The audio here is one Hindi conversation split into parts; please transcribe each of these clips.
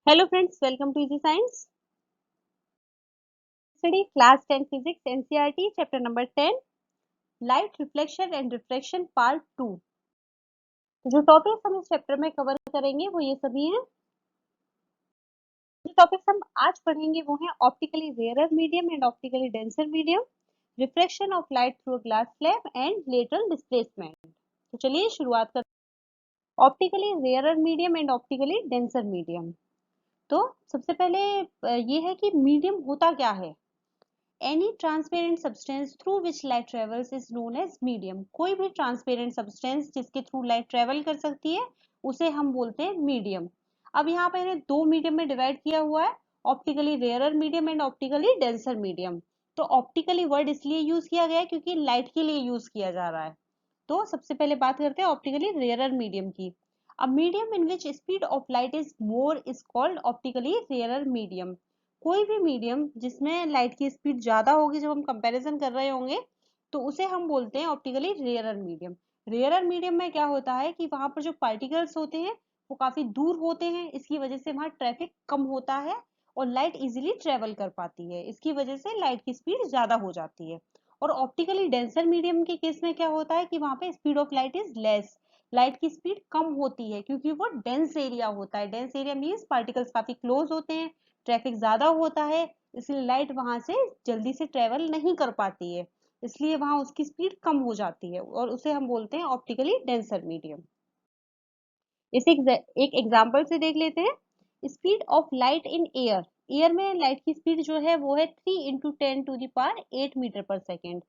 Hello friends, welcome to Easy Science. Study class 10 physics NCERT chapter number 10 light reflection and refraction part 2. जो टॉपिक्स हम इस चैप्टर में कवर करेंगे वो ये सभी हैं। जो टॉपिक्स हम आज पढ़ेंगे वो हैं optically rarer medium and optically denser medium, refraction of light through glass slab and lateral displacement. तो चलिए शुरुआत करते हैं। Optically rarer medium and optically denser medium. तो सबसे पहले ये है कि मीडियम होता क्या है। Any transparent substance through which light travels is known as medium. कोई भी transparent substance जिसके थ्रू लाइट ट्रेवल कर सकती है उसे हम बोलते हैं मीडियम। अब यहाँ पे इन्हें दो मीडियम में डिवाइड किया हुआ है, optically rarer medium and optically denser medium. तो ऑप्टिकली वर्ड इसलिए यूज किया गया है क्योंकि लाइट के लिए यूज किया जा रहा है। तो सबसे पहले बात करते हैं ऑप्टिकली रेयरर मीडियम की। A medium in which speed of light is more is called optically rarer medium. कोई भी मीडियम जिसमें लाइट की स्पीड ज्यादा होगी, जब हम कंपैरिजन कर रहे होंगे तो उसे हम बोलते हैं optically rarer medium. Rarer medium में क्या होता है कि वहां पर जो पार्टिकल्स होते हैं वो काफी दूर होते हैं, इसकी वजह से वहां ट्रैफिक कम होता है और लाइट इजीली ट्रेवल कर पाती है, इसकी वजह से लाइट की स्पीड ज्यादा हो जाती है। और ऑप्टिकली डेंसर मीडियम के केस में क्या होता है कि वहां पे speed of light is less, light की स्पीड कम होती है क्योंकि वो डेंस एरिया होता है। डेंस एरिया मीन्स पार्टिकल्स काफी क्लोज होते हैं, ट्रैफिक ज्यादा होता है, इसलिए लाइट वहां से जल्दी से ट्रेवल नहीं कर पाती है, इसलिए वहां उसकी स्पीड कम हो जाती है और उसे हम बोलते हैं ऑप्टिकली डेंसर मीडियम। इसे एक एग्जांपल से देख लेते हैं। Speed of light in air, air में लाइट की स्पीड जो है वो है 3 into 10 to the power 8 metre per second,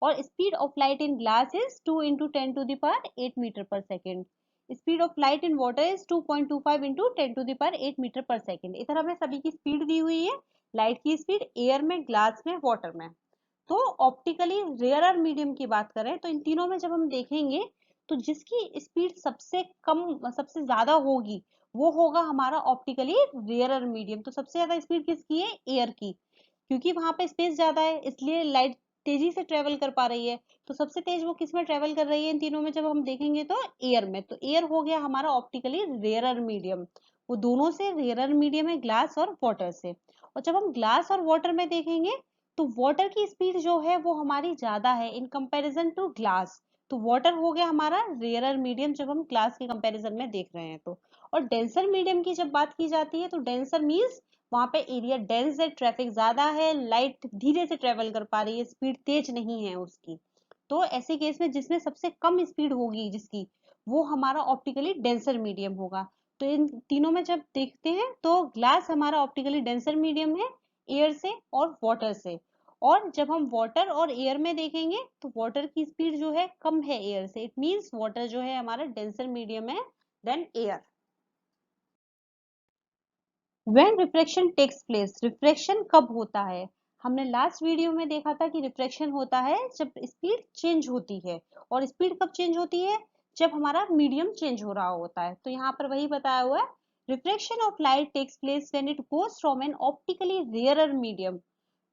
और speed of light in glass is 2 into 10 to the power 8 metre per second. Speed of light in water is 2.25 into 10 to the power 8 metre per second. इस तरह हमें सभी की स्पीड दी हुई है, लाइट की स्पीड एयर में, ग्लास में, वाटर में। तो ऑप्टिकली रेयरर मीडियम की बात करें तो इन तीनों में जब हम देखेंगे तो जिसकी स्पीड सबसे कम सबसे ज्यादा होगी वो होगा हमारा ऑप्टिकली रेयरर मीडियम। तो सबसे ज्यादा स्पीड किसकी है? एयर की, क्योंकि वहां पे स्पेस ज्यादा है इसलिए लाइट तेजी से ट्रेवल कर पा रही है। तो सबसे तेज वो किस में ट्रेवल कर रही है इन तीनों में जब हम देखेंगे तो एयर में। तो एयर हो गया हमारा ऑप्टिकली रेयरर मीडियम। वो दोनों से रेयरर मीडियम है, ग्लास और वाटर से। और जब हम ग्लास और वाटर में देखेंगे तो वाटर की स्पीड जो है वो हमारी ज्यादा है इन कंपैरिजन टू ग्लास। तो वाटर हो गया हमारा रेयरर मीडियम जब हम ग्लास के कंपैरिजन में देख रहे हैं तो। और डेंसर मीडियम की जब बात की जाती है तो डेंसर मींस वहां पे एरिया डेंस है, ट्रैफिक ज्यादा है, लाइट धीरे से ट्रेवल कर पा रही है, स्पीड तेज नहीं है उसकी। तो ऐसे केस में जिसमें सबसे कम स्पीड होगी जिसकी, वो हमारा ऑप्टिकली डेंसर मीडियम होगा। तो इन तीनों में जब देखते हैं तो ग्लास हमारा ऑप्टिकली डेंसर मीडियम है एयर से और वाटर से। और जब हम वाटर और एयर में देखेंगे तो वाटर की स्पीड जो है कम है एयर से, इट मींस वाटर जो है हमारा डेंसर मीडियम है then air. When refraction takes place, refraction कब होता है? हमने लास्ट वीडियो में देखा था कि रिफ्रैक्शन होता है जब स्पीड चेंज होती है। और स्पीड कब चेंज होती है? जब हमारा मीडियम चेंज हो रहा होता है। तो यहाँ पर वही बताया हुआ है, refraction of light takes place when it goes from an optically rarer medium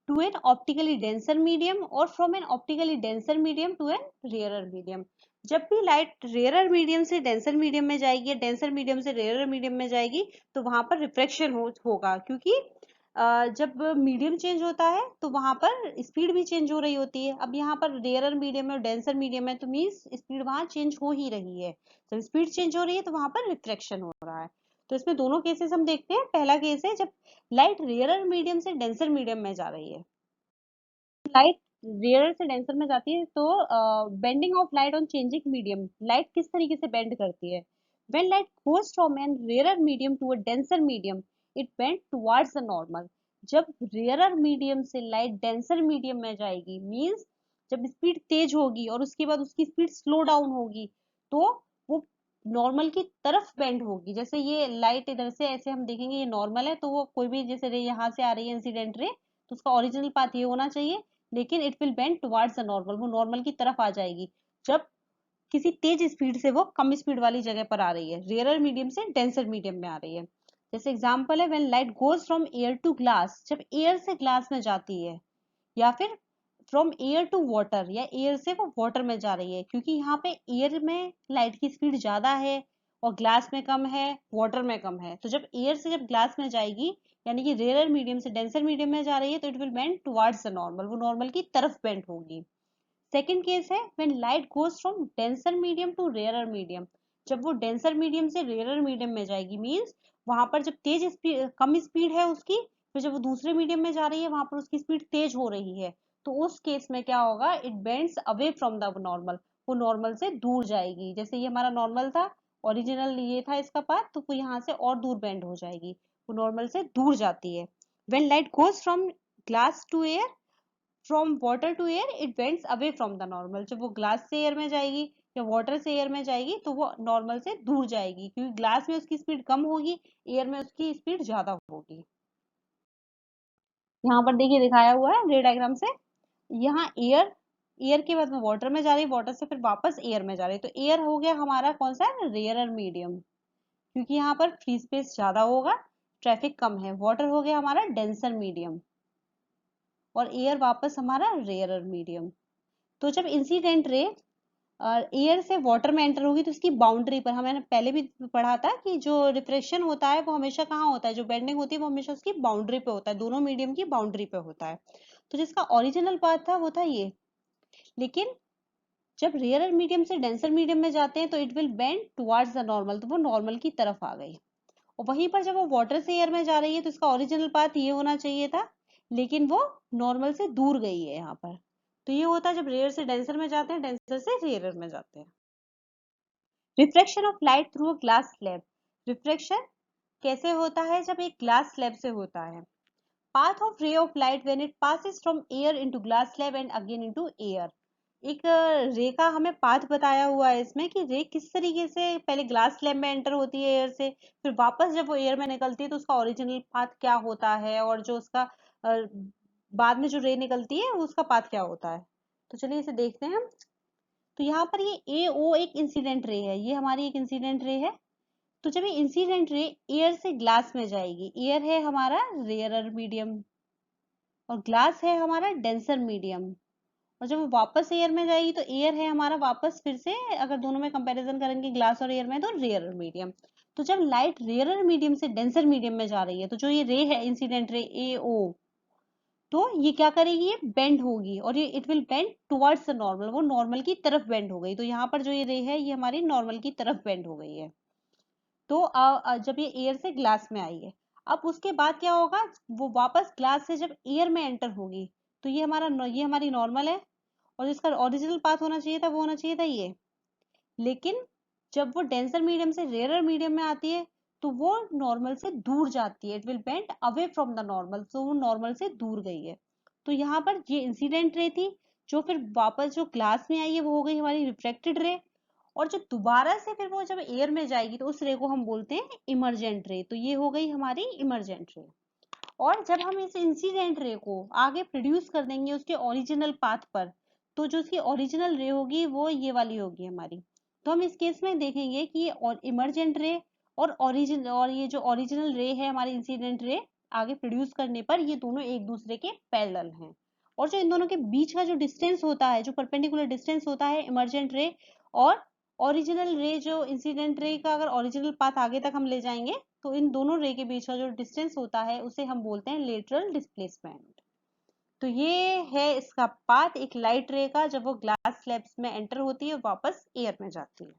to an optically denser medium or from an optically denser medium to an rarer medium। जब भी लाइट रेयरर मीडियम से डेंसर मीडियम में जाएगी या डेंसर मीडियम से रेयरर मीडियम में जाएगी तो वहां पर रिफ्रैक्शन होगा, क्योंकि जब मीडियम चेंज होता है तो वहां पर स्पीड भी चेंज हो रही होती है। अब यहाँ पर रेयरर मीडियम है और डेंसर मीडियम है तो मीन्स स्पीड वहां चेंज हो ही रही है। जब स्पीड चेंज हो रही है तो वहां पर रिफ्रैक्शन हो रहा है। तो इसमें दोनों केसेस हम देखते हैं। पहला केस है जब लाइट रेयरर मीडियम से डेंसर मीडियम में जा रही है। लाइट रेयर से डेंसर में जाती है तो bending of light on changing medium, light किस तरीके से बेंड करती है? When light goes from an rarer medium to a denser medium it bend towards the normal. जब रेयरर मीडियम से लाइट डेंसर मीडियम में जाएगी मींस जब स्पीड तेज होगी और उसके बाद उसकी स्पीड स्लो डाउन होगी तो वो नॉर्मल की तरफ बेंड होगी। जैसे ये लाइट इधर से ऐसे हम देखेंगे ये नॉर्मल है तो वो कोई भी जैसे रे यहाँ से आ रही है इंसिडेंट रे तो उसका ओरिजिनल पाथ ये होना चाहिए, लेकिन it will bend towards the normal, वो नॉर्मल की तरफ आ जाएगी जब किसी तेज स्पीड से वो कम स्पीड वाली जगह पर आ रही है, रेयरर मीडियम से डेंसर मीडियम में आ रही है। जैसे एग्जांपल है when light goes from air to glass, जब एयर से ग्लास में जाती है, या फिर फ्रॉम एयर टू वाटर या एयर से वो वाटर में जा रही है, क्योंकि यहाँ पे एयर में लाइट की स्पीड ज्यादा है और ग्लास में कम है, वाटर में कम है। तो जब एयर से जब ग्लास में जाएगी, यानी कि रेयर मीडियम से डेंसर मीडियम में जा रही है, तो it will bend towards the normal, वो नॉर्मल की तरफ बेंड होगी। सेकेंड केस है when light goes from denser medium to rarer medium. जब वो डेंसर मीडियम से रेयरर मीडियम में जाएगी, मीन्स वहां पर जब तेज स्पीड, कम स्पीड है उसकी, फिर जब वो दूसरे मीडियम में जा रही है वहां पर उसकी स्पीड तेज हो रही है, तो उस केस में क्या होगा, it bends away from the normal, वो नॉर्मल से दूर जाएगी। जैसे ये हमारा नॉर्मल था, ओरिजिनल ये था इसका पाथ, तो वो यहाँ से और दूर बेंड हो जाएगी, वो नॉर्मल से दूर जाती है। When light goes from glass to air, from water to air, it bends away from the normal. जब वो ग्लास से एयर में जाएगी या वाटर से एयर में जाएगी, तो वो नॉर्मल से दूर जाएगी, क्योंकि ग्लास में उसकी स्पीड कम होगी, एयर में उसकी स्पीड ज्यादा होगी। यहाँ पर देखिए दिखाया हुआ है रे डायग्राम से, यहाँ एयर, एयर के बाद में वाटर में जा रही है, वाटर से फिर वापस एयर में जा रही है, तो एयर हो गया हमारा कौन सा है, रेयरर मीडियम, क्योंकि यहाँ पर फ्री स्पेस ज्यादा होगा, ट्रैफिक कम है। वाटर हो गया हमारा डेंसर मीडियम, और एयर वापस हमारा रेयरर मीडियम। तो जब इंसिडेंट रे एयर से वाटर में एंटर होगी, तो इसकी बाउंड्री पर, हमने पहले भी पढ़ा था कि जो रिफ्रेक्शन होता है वो हमेशा कहाँ होता है, जो बेंडिंग होती है वो हमेशा उसकी बाउंड्री पे होता है, दोनों मीडियम की बाउंड्री पे होता है। तो जिसका ओरिजिनल पाथ था वो था ये, लेकिन जब रेयरर मीडियम से डेंसर मीडियम में जाते हैं तो it will bend towards the normal, तो वो नॉर्मल की तरफ आ गई। और वहीं पर जब वो वाटर से एयर में जा रही है, तो इसका ओरिजिनल पाथ ये होना चाहिए था, लेकिन वो नॉर्मल से दूर गई है यहाँ पर। तो ये होता है जब रेयर से डेंसर में जाते हैं, डेंसर से रेयरर में जाते हैं। Refraction of light through a glass slab. Refraction कैसे होता है, जब एक ग्लास स्लैब से होता है। Path of ray of light when it passes from air into glass slab and again into air. एक रे का हमें पाथ बताया हुआ है इसमें, कि रे किस तरीके से पहले ग्लास स्लैब में एंटर होती है एयर से, फिर वापस जब वो एयर में निकलती है तो उसका ओरिजिनल पाथ क्या होता है, और जो उसका बाद में जो रे निकलती है उसका पाथ क्या होता है। तो चलिए इसे देखते हैं हम। तो यहाँ पर ये ए ओ एक इंसिडेंट रे है, ये हमारी एक इंसिडेंट रे है। तो जब ये इंसिडेंट रे एयर से ग्लास में जाएगी, एयर है हमारा रेयरर मीडियम और ग्लास है हमारा डेंसर मीडियम, और जब वो वापस एयर में जाएगी तो एयर है हमारा वापस फिर से, अगर दोनों में कंपैरिजन करेंगे ग्लास और एयर में, तो रेयरर मीडियम। तो जब लाइट रेयरर मीडियम से डेंसर मीडियम में जा रही है, तो जो ये रे है इंसिडेंट रे ए ओ, तो ये क्या करेगी, ये बेंड होगी, और ये it will bend towards the normal, वो नॉर्मल की तरफ बेंड हो गई। तो यहाँ पर जो ये रे है ये हमारी नॉर्मल की तरफ बेंड हो गई है। तो जब ये एयर से ग्लास में आई है, अब उसके बाद क्या होगा, वो वापस ग्लास से जब एयर में एंटर होगी, तो ये हमारा, ये हमारी नॉर्मल है, और जिसका ओरिजिनल पाथ होना चाहिए था वो होना चाहिए था ये। लेकिन जब वो डेंसर मीडियम से रेयरर मीडियम में आती है, तो वो नॉर्मल से दूर जाती है, it will bend away from the normal, तो वो नॉर्मल से दूर गई है। तो यहाँ पर ये इंसिडेंट रे थी, जो फिर वापस जो ग्लास में आई है वो हो गई हमारी रिफ्लेक्टेड रे, और जो दोबारा से फिर वो जब एयर में जाएगी तो उस रे को हम बोलते हैं इमरजेंट रे, तो ये हो गई हमारी इमरजेंट रे। और जब हम इस इंसिडेंट रे को आगे प्रोड्यूस कर देंगे उसके ओरिजिनल पाथ पर, तो जो उसकी ओरिजिनल रे होगी वो ये वाली होगी हमारी। तो हम इस केस में देखेंगे कि ये इमरजेंट रे और ये जो ओरिजिनल रे है हमारी इंसिडेंट रे, आगे प्रोड्यूस करने पर ये दोनों एक दूसरे के पैरेलल हैं। और जो इन दोनों के बीच का जो डिस्टेंस होता है, जो परपेंडिकुलर डिस्टेंस होता है इमरजेंट रे और ओरिजिनल रे, जो इंसिडेंट रे का अगर ओरिजिनल पाथ आगे तक हम ले जाएंगे, तो इन दोनों रे के बीच का जो डिस्टेंस होता है उसे हम बोलते हैं लेटरल डिस्प्लेसमेंट। तो ये है इसका पाथ एक लाइट रे का, जब वो ग्लास स्लैब्स में एंटर होती है और वापस एयर में जाती है।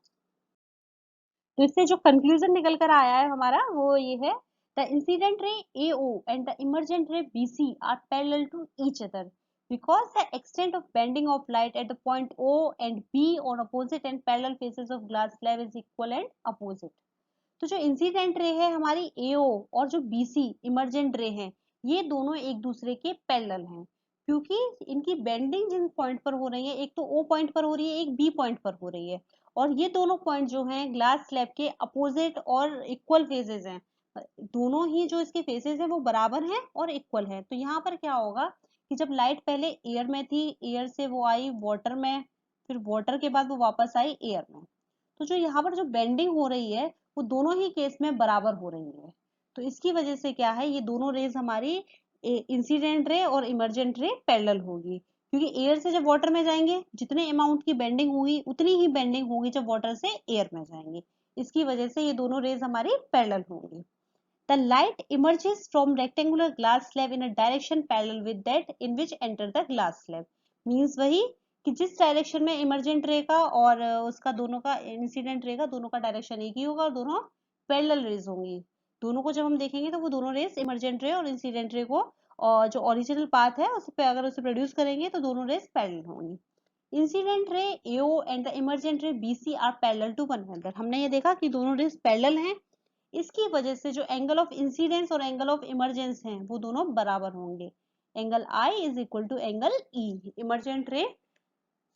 तो इससे जो कंक्लूजन निकल कर आया है हमारा वो ये है, the incident ray AO and the emergent ray BC are parallel to each other because the extent of bending of light at the point O and B on opposite and parallel faces of glass slab is equal and opposite। तो जो इंसिडेंट रे है हमारी AO और जो BC इमरजेंट रे है, ये दोनों एक दूसरे के पैरेलल हैं, क्योंकि इनकी बेंडिंग जिन पॉइंट पर हो रही है, एक तो O पॉइंट पर हो रही है, एक B पॉइंट पर हो रही है, और ये दोनों पॉइंट जो हैं ग्लास स्लैब के अपोजिट और इक्वल फेजेस हैं। दोनों ही जो इसके फेसेस हैं वो बराबर हैं और इक्वल है। तो यहाँ पर क्या होगा कि जब लाइट पहले एयर में थी, एयर से वो आई वाटर में, फिर वाटर के बाद वो वापस आई एयर में, तो जो यहाँ पर जो बेंडिंग हो रही है वो दोनों ही केस में बराबर हो रही है। तो इसकी वजह से क्या है, ये दोनों रेज हमारी इंसिडेंट रे और इमरजेंट रे पैरेलल होगी, क्योंकि एयर से जब वाटर में जाएंगे जितने अमाउंट की बेंडिंग होगी उतनी ही बेंडिंग होगी जब वाटर से एयर में जाएंगे। इसकी वजह से ये दोनों रेज हमारी पैरेलल होंगी। The light emerges from rectangular glass slab in a direction parallel with that in which enter the glass slab. Means वही कि जिस डायरेक्शन में इमरजेंट रे का और उसका दोनों का इंसिडेंट रे का दोनों का डायरेक्शन एक ही होगा और दोनों पैरेलल रेज होंगी। दोनों को जब हम देखेंगे तो वो दोनों रेज इमरजेंट रे और इंसिडेंट रे को और जो ओरिजिनल पाथ है उस पे अगर उसे प्रोड्यूस करेंगे तो दोनों रेज पैरेलल होंगी। Incident ray AO and the emergent ray BC are parallel to one another. हमने ये देखा कि दोनों रेज पैरेलल हैं, इसकी वजह से जो एंगल ऑफ इंसिडेंस और एंगल ऑफ इमरजेंस हैं वो दोनों बराबर होंगे। Angle I is equal to angle E। Emergent ray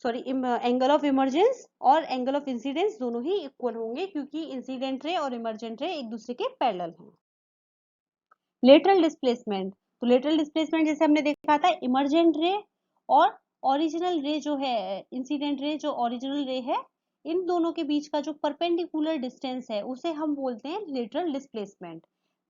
angle of emergence और एंगल ऑफ इंसिडेंस दोनों ही इक्वल होंगे क्योंकि इंसिडेंट रे और इमरजेंट रे एक दूसरे के पैरेलल हैं। लेटरल डिस्प्लेसमेंट, तो लेटरल डिस्प्लेसमेंट जैसे हमने देखा था इमरजेंट रे और ओरिजिनल रे जो है इंसिडेंट रे जो ओरिजिनल रे है इन दोनों के बीच का जो परपेंडिकुलर डिस्टेंस है उसे हम बोलते हैं lateral displacement.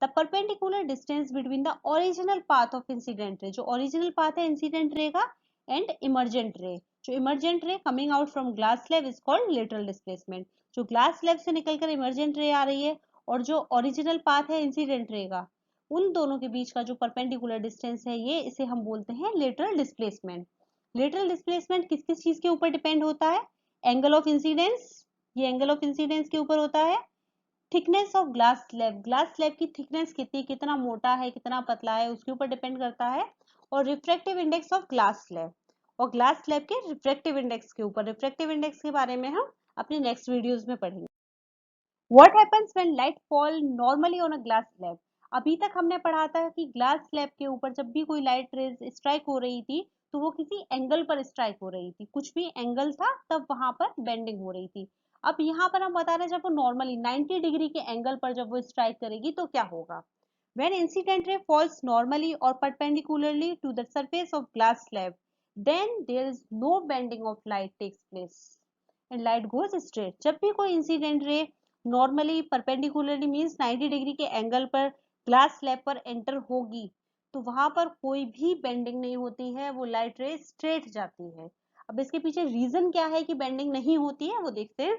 The perpendicular distance between the original path of incident ray, जो ओरिजिनल पाथ है इंसिडेंट रे का एंड इमरजेंट रे, जो emergent ray coming out from glass slab is called lateral displacement. जो ग्लास स्लैब से निकलकर इमरजेंट रे आ रही है और जो ओरिजिनल पाथ है इंसिडेंट रे का उन दोनों के बीच का जो परपेंडिकुलर डिस्टेंस है ये इसे हम बोलते हैं लेटरल डिस्प्लेसमेंट। लेटरल डिस्प्लेसमेंट किस किस चीज के ऊपर डिपेंड होता है? एंगल ऑफ इंसिडेंस, ये एंगल ऑफ इंसिडेंस के ऊपर होता है। Thickness of glass slab, glass slab की थिकनेस कितना मोटा है कितना पतला है उसके ऊपर डिपेंड करता है। और refractive index of glass slab, और ग्लास स्लैब के रिफ्रैक्टिव इंडेक्स के ऊपर। रिफ्रैक्टिव इंडेक्स के बारे में हम अपने नेक्स्ट वीडियोस में पढ़ेंगे। What happens when light fall normally on a glass slab? अभी तक हमने पढ़ा था कि ग्लास स्लैब के ऊपर जब भी कोई लाइट रेज स्ट्राइक हो रही थी तो वो किसी एंगल पर स्ट्राइक हो रही थी, कुछ भी एंगल था तब वहां पर बेंडिंग हो रही थी। अब यहाँ पर हम बता रहे हैं जब वो नॉर्मली 90 डिग्री के एंगल पर जब वो स्ट्राइक करेगी तो क्या होगा। When incident ray falls normally or perpendicularly to the surface of glass slab, then there is no bending of light takes place and light goes straight. जब भी कोई incident ray normally perpendicularly means 90 degree के एंगल पर ग्लास स्लैब पर एंटर होगी तो वहां पर कोई भी बेंडिंग नहीं होती है, वो लाइट रे स्ट्रेट जाती है। अब इसके पीछे रीजन क्या है कि बेंडिंग नहीं होती है वो देखते हैं।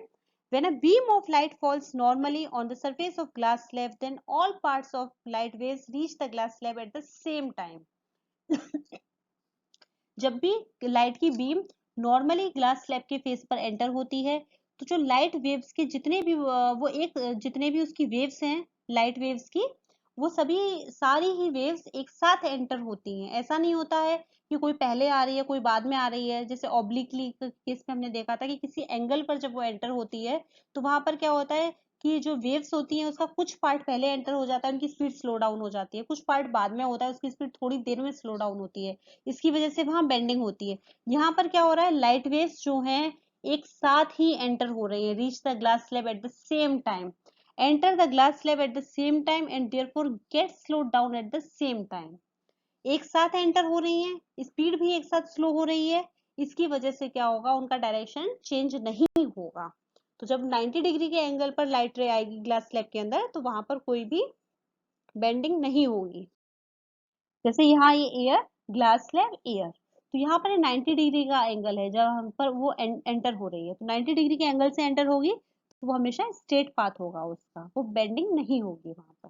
When a beam of light falls normally on the surface of glass slab, then all parts of light waves reach the glass slab at the same time. जब भी लाइट की बीम नॉर्मली ग्लास स्लैब के फेस पर एंटर होती है तो जो लाइट वेव्स के जितने भी जितने भी उसकी वेव्स हैं लाइट वेव्स की, वो सभी सारी ही वेव्स एक साथ एंटर होती हैं। ऐसा नहीं होता है कि कोई पहले आ रही है कोई बाद में आ रही है। जैसे ऑब्लिकली केस में हमने देखा था कि किसी एंगल पर जब वो एंटर होती है तो वहां पर क्या होता है कि जो वेव्स होती हैं उसका कुछ पार्ट पहले एंटर हो जाता है, उनकी स्पीड स्लो डाउन हो जाती है, कुछ पार्ट बाद में होता है उसकी स्पीड थोड़ी देर में स्लो डाउन होती है, इसकी वजह से वहां बेंडिंग होती है। यहाँ पर क्या हो रहा है लाइट वेव्स जो हैं एक साथ ही एंटर हो रही है, reach the glass slab at the same time, enter the glass slab at the same time and therefore get slowed down at the same time। एक साथ एंटर हो रही हैं, स्पीड भी एक साथ स्लो हो रही है, इसकी वजह से क्या होगा उनका डायरेक्शन चेंज नहीं होगा। तो जब 90 डिग्री के एंगल पर लाइट रे आएगी ग्लास स्लैब के अंदर तो वहां पर कोई भी बेंडिंग नहीं होगी। जैसे यहाँ ये एयर ग्लास स्लैब एयर, तो यहाँ पर 90 डिग्री का एंगल है जब हम पर वो एंटर हो रही है तो 90 डिग्री के एंगल से एंटर होगी तो वो हमेशा स्ट्रेट पाथ होगा उसका, वो बेंडिंग नहीं होगी वहां पर।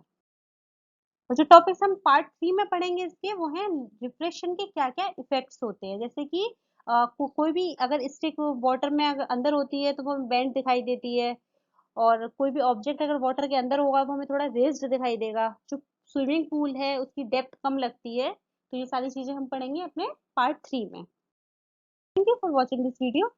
और जो टॉपिक्स हम पार्ट 3 में पढ़ेंगे इसके वो है रिफ्रेक्शन के क्या क्या इफेक्ट्स होते हैं। जैसे कि कोई भी अगर स्टिक वाटर में अगर अंदर होती है तो वो बेंड दिखाई देती है, और कोई भी ऑब्जेक्ट अगर वाटर के अंदर होगा तो हमें थोड़ा रेज्ड दिखाई देगा। जो स्विमिंग पूल है उसकी डेप्थ कम लगती है। तो ये सारी चीजें हम पढ़ेंगे अपने पार्ट 3 में। Thank you for watching this video.